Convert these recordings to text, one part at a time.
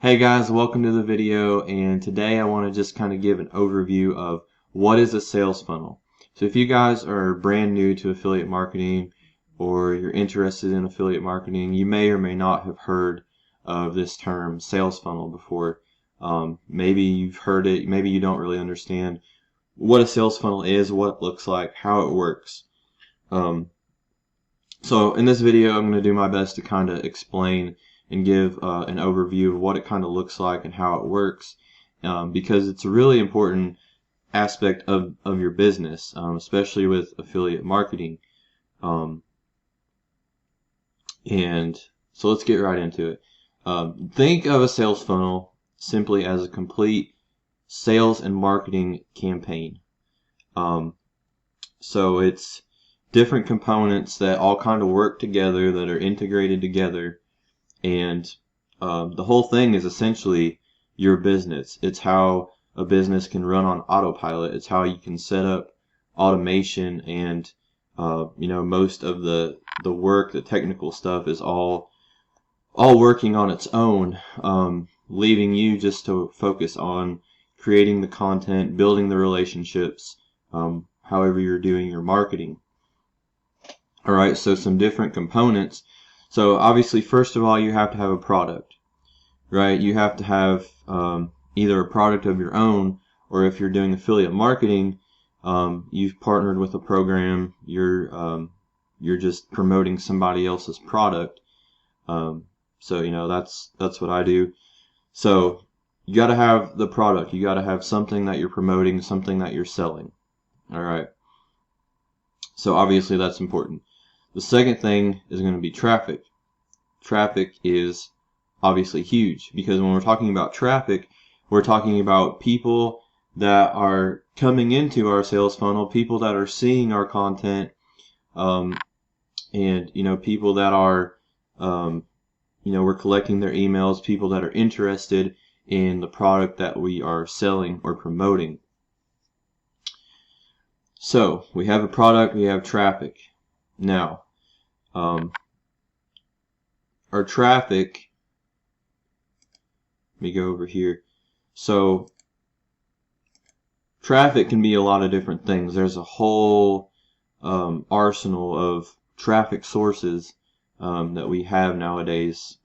Hey guys, welcome to the video, and today I want to just kind of give an overview of what is a sales funnel. So if you guys are brand new to affiliate marketing or you're interested in affiliate marketing, you may or may not have heard of this term sales funnel before. Maybe you've heard it, maybe you don't really understand what a sales funnel is, what it looks like, how it works. So in this video I'm going to do my best to kind of explain and give an overview of what it kind of looks like and how it works, because it's a really important aspect of your business, especially with affiliate marketing. And so let's get right into it. Think of a sales funnel simply as a complete sales and marketing campaign. So it's different components that all kind of work together, that are integrated together, and the whole thing is essentially your business. It's how a business can run on autopilot. It's how you can set up automation, and most of the work, the technical stuff, is all working on its own, leaving you just to focus on creating the content, building the relationships, however you're doing your marketing. Alright, so some different components. So obviously, first of all, you have to have a product, right? You have to have either a product of your own, or if you're doing affiliate marketing, you've partnered with a program, you're just promoting somebody else's product. So that's what I do. So you got to have the product. You got to have something that you're promoting, something that you're selling. All right. So obviously that's important. The second thing is going to be traffic. Traffic is obviously huge, because when we're talking about traffic, we're talking about people that are coming into our sales funnel, people that are seeing our content, and people that are we're collecting their emails, people that are interested in the product that we are selling or promoting. So we have a product, we have traffic. Now, our traffic, let me go over here. So traffic can be a lot of different things. There's a whole arsenal of traffic sources that we have nowadays.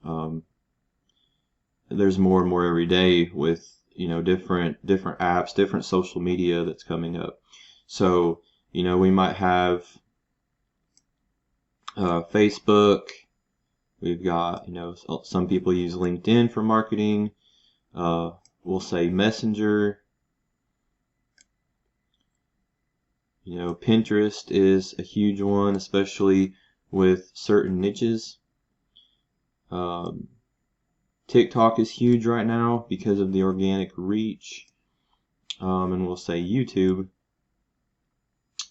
There's more and more every day with different apps, different social media that's coming up. So we might have Facebook. We've got some people use LinkedIn for marketing. We'll say Messenger. Pinterest is a huge one, especially with certain niches. TikTok is huge right now because of the organic reach. And we'll say YouTube,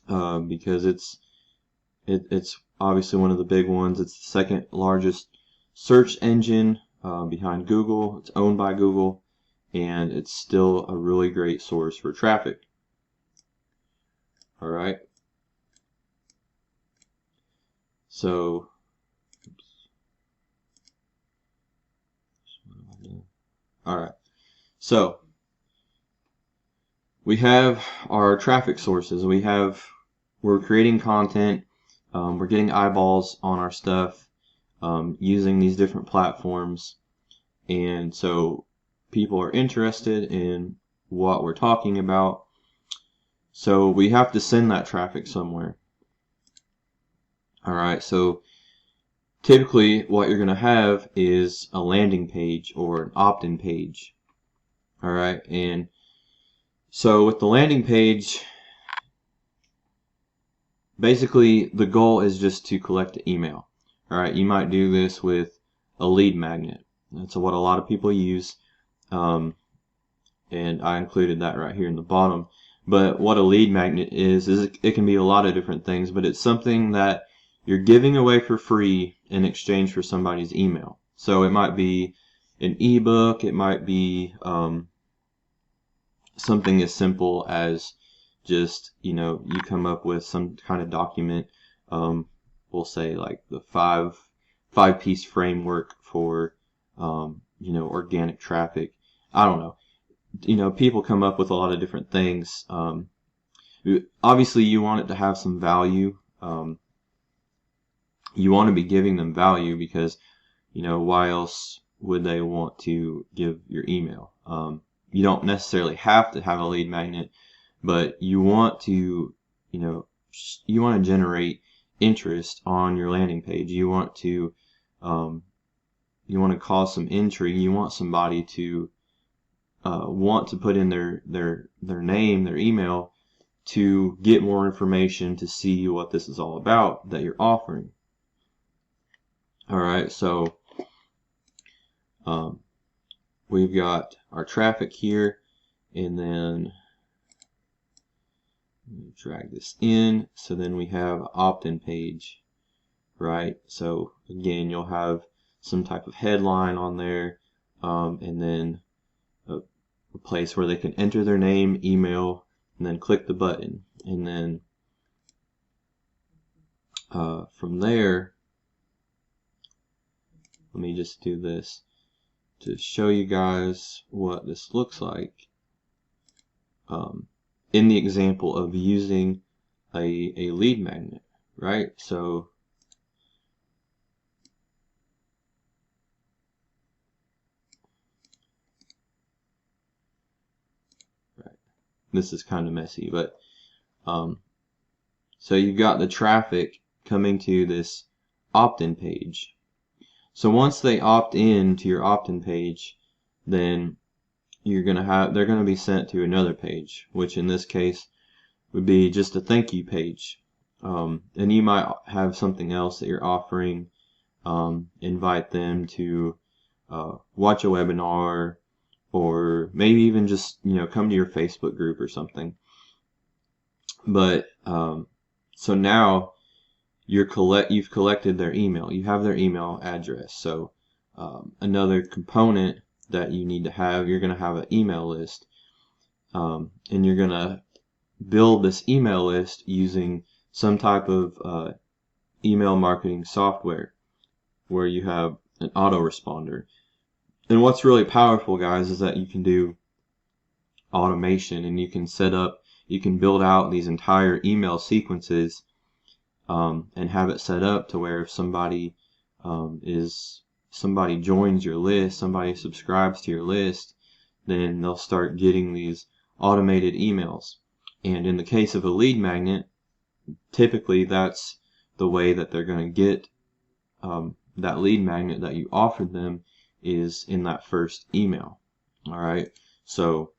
because it's obviously one of the big ones. It's the second largest search engine behind Google. It's owned by Google, and it's still a really great source for traffic. All right. So, all right. So we have our traffic sources. We're creating content. We're getting eyeballs on our stuff using these different platforms, and so people are interested in what we're talking about. So we have to send that traffic somewhere. Alright, so typically what you're going to have is a landing page or an opt-in page. Alright, and so with the landing page, basically the goal is just to collect an email. Alright, you might do this with a lead magnet. That's what a lot of people use, and I included that right here in the bottom. But what a lead magnet is it can be a lot of different things, but it's something that you're giving away for free in exchange for somebody's email. So it might be an ebook, it might be something as simple as just you come up with some kind of document. We'll say like the five-piece framework for a organic traffic. I don't know. People come up with a lot of different things. Obviously, you want it to have some value. You want to be giving them value because, why else would they want to give your email? You don't necessarily have to have a lead magnet, but you want to, you want to generate interest on your landing page. You want to cause some intrigue. You want somebody to want to put in their name, their email, to get more information, to see what this is all about that you're offering. All right, so we've got our traffic here, and then drag this in. So then we have opt-in page, right? So again, you'll have some type of headline on there, and then a place where they can enter their name, email, and then click the button. And then from there, let me just do this to show you guys what this looks like. In the example of using a lead magnet, right? So this is kind of messy, but so you've got the traffic coming to this opt-in page. So once they opt in to your opt-in page, then they're gonna be sent to another page, which in this case would be just a thank you page. And you might have something else that you're offering. Invite them to watch a webinar, or maybe even just come to your Facebook group or something. But so now you've collected their email. You have their email address. So another component that you need to have, you're going to have an email list, and you're going to build this email list using some type of email marketing software where you have an autoresponder. And what's really powerful, guys, is that you can do automation, and you can build out these entire email sequences and have it set up to where if somebody joins your list, somebody subscribes to your list, then they'll start getting these automated emails. And in the case of a lead magnet, typically that's the way that they're going to get that lead magnet that you offered them, is in that first email. All right, so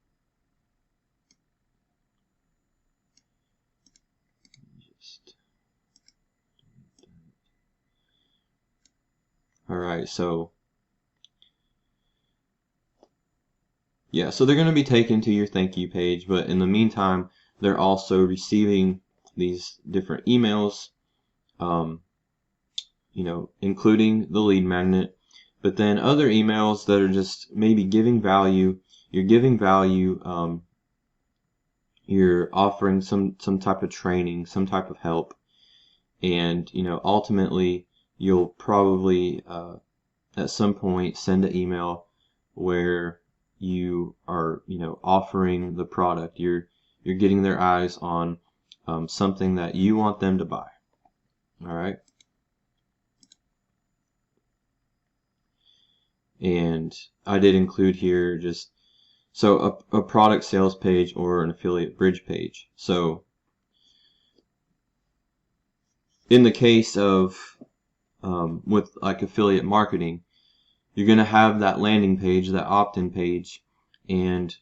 yeah, so they're going to be taken to your thank you page, but in the meantime, they're also receiving these different emails, including the lead magnet, but then other emails that are just maybe giving value. You're giving value, you're offering some type of training, some type of help, and ultimately you'll probably at some point send an email where you are offering the product. You're getting their eyes on something that you want them to buy. All right, and I did include here just a product sales page or an affiliate bridge page. So in the case of with like affiliate marketing, you're going to have that landing page, that opt-in page, and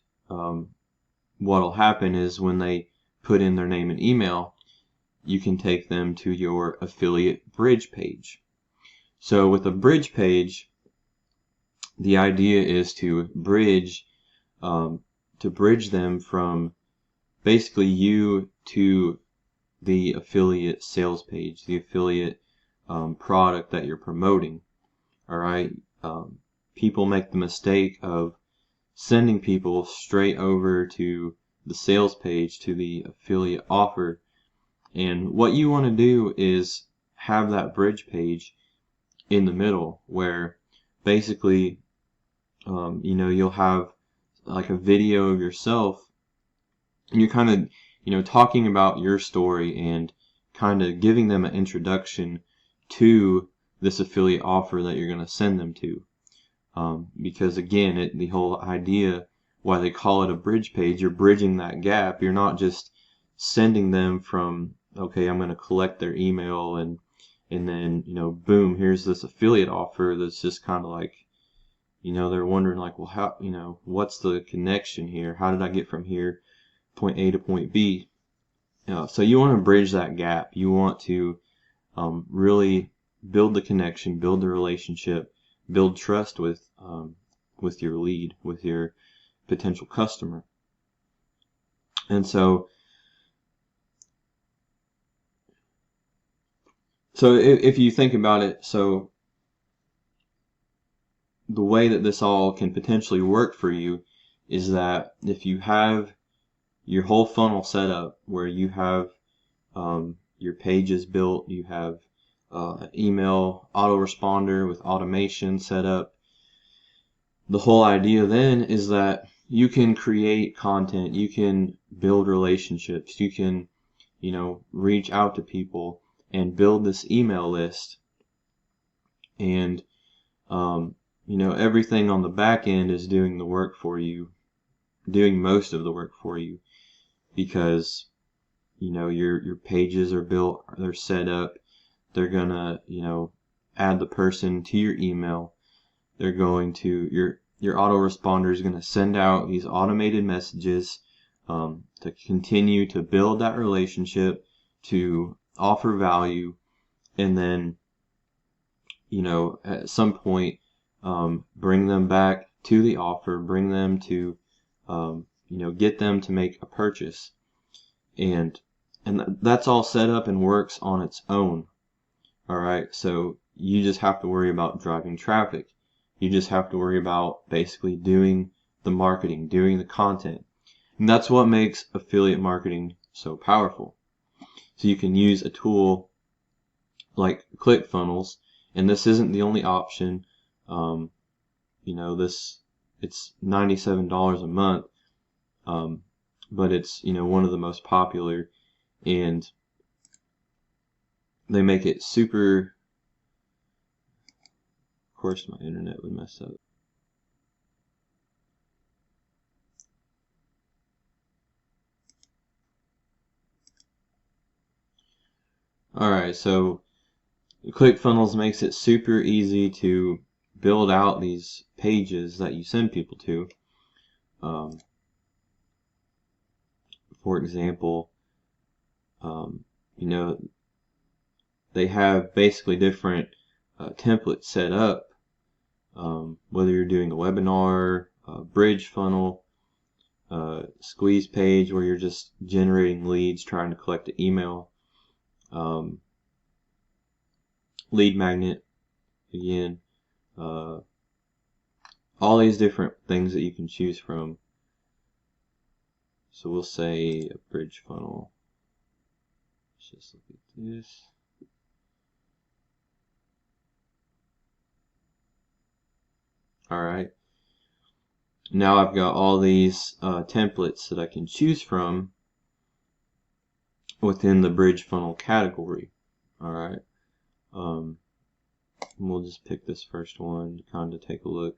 what'll happen is when they put in their name and email, you can take them to your affiliate bridge page. So with a bridge page, the idea is to bridge them from basically you to the affiliate sales page, the affiliate product that you're promoting. All right. People make the mistake of sending people straight over to the sales page, to the affiliate offer. And what you want to do is have that bridge page in the middle, where basically You know, you'll have like a video of yourself, and you're kind of, you know, talking about your story and kind of giving them an introduction to this affiliate offer that you're going to send them to. Because again, the whole idea why they call it a bridge page, you're bridging that gap. You're not just sending them from, okay, I'm going to collect their email and then, you know, boom, here's this affiliate offer that's just kind of like, you know, they're wondering like, well, how, you know, what's the connection here? How did I get from here, point A to point B? So you want to bridge that gap. You want to really build the connection, build the relationship, build trust with your lead, with your potential customer. And so if you think about it, so the way that this all can potentially work for you is that if you have your whole funnel set up where you have your pages built, you have an email autoresponder with automation set up, the whole idea then is that you can create content, you can build relationships, you can, you know, reach out to people and build this email list. And, you know, everything on the back end is doing the work for you, doing most of the work for you, because, you know, your pages are built, they're set up, they're gonna, you know, add the person to your email. They're going to, your autoresponder is going to send out these automated messages to continue to build that relationship, to offer value, and then, you know, at some point, bring them back to the offer, bring them to, you know, get them to make a purchase. And that's all set up and works on its own. All right, so you just have to worry about driving traffic. You just have to worry about basically doing the marketing, doing the content. And that's what makes affiliate marketing so powerful. So you can use a tool like ClickFunnels, and this isn't the only option. You know, it's $97 a month, but it's, you know, one of the most popular, and they make it super. Of course, my internet would mess up. Alright, so ClickFunnels makes it super easy to build out these pages that you send people to. For example, you know, they have basically different templates set up, whether you're doing a webinar, a bridge funnel, squeeze page where you're just generating leads, trying to collect an email, lead magnet, again, all these different things that you can choose from. So we'll say a bridge funnel. Let's just look at this. Alright. Now I've got all these templates that I can choose from within the bridge funnel category. Alright. We'll just pick this first one to kind of take a look.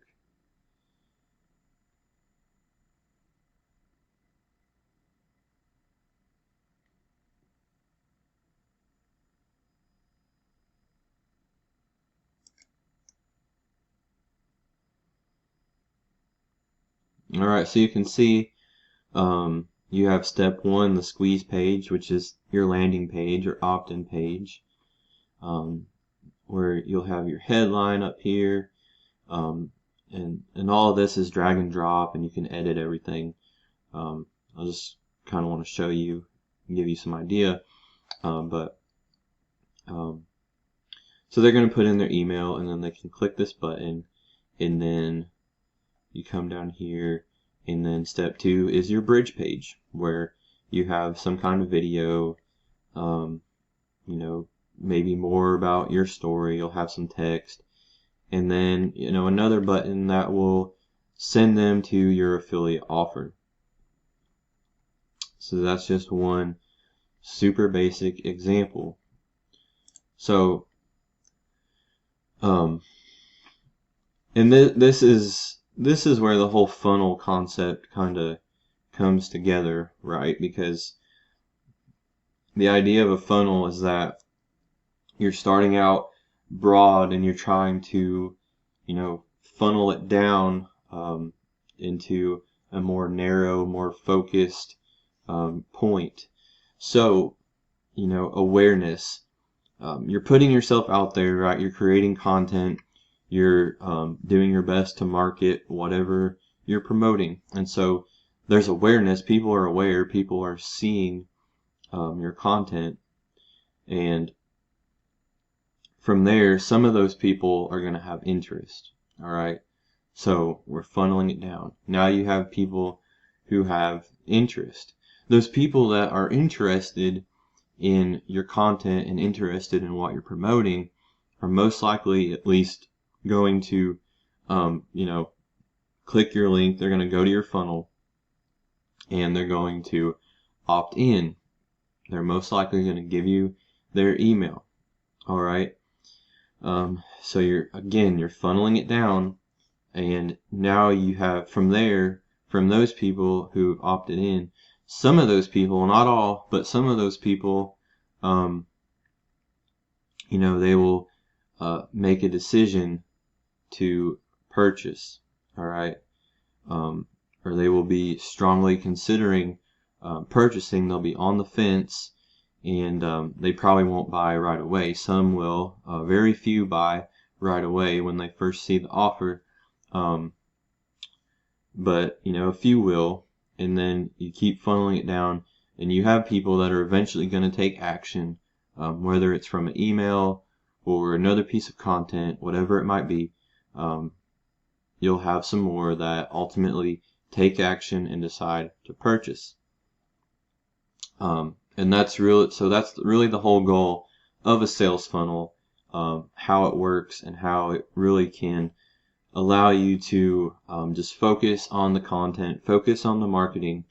Alright, so you can see you have step 1, the squeeze page, which is your landing page or opt-in page, where you'll have your headline up here, and all of this is drag and drop, and you can edit everything. I'll just kind of want to show you and give you some idea, so they're going to put in their email, and then they can click this button, and then you come down here, and then step 2 is your bridge page, where you have some kind of video, you know, maybe more about your story. You'll have some text, and then, you know, another button that will send them to your affiliate offer. So that's just one super basic example. So, and this is where the whole funnel concept kind of comes together, right? Because the idea of a funnel is that you're starting out broad and you're trying to, funnel it down into a more narrow, more focused point. So, awareness. You're putting yourself out there, right? You're creating content. You're doing your best to market whatever you're promoting. And so there's awareness. People are aware. People are seeing your content. And from there, some of those people are going to have interest. All right. So we're funneling it down. Now you have people who have interest. Those people that are interested in your content and interested in what you're promoting are most likely at least going to, click your link. They're going to go to your funnel and they're going to opt in. They're most likely going to give you their email. All right. So you're funneling it down, and now you have from those people who opted in, some of those people, not all, but some of those people, they will make a decision to purchase, all right, or they will be strongly considering purchasing. They'll be on the fence, and they probably won't buy right away. Some will, very few buy right away when they first see the offer, but a few will, and then you keep funneling it down, and you have people that are eventually going to take action, whether it's from an email or another piece of content, whatever it might be. You'll have some more that ultimately take action and decide to purchase. And that's really the whole goal of a sales funnel, how it works and how it really can allow you to just focus on the content, focus on the marketing,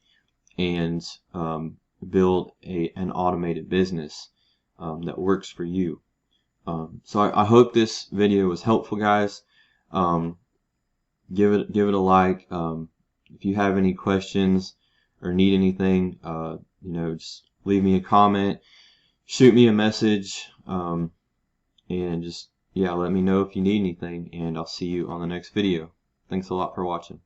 and build an automated business that works for you. So I hope this video was helpful, guys. Give it a like. If you have any questions or need anything, just leave me a comment, shoot me a message, and just let me know if you need anything, and I'll see you on the next video. Thanks a lot for watching.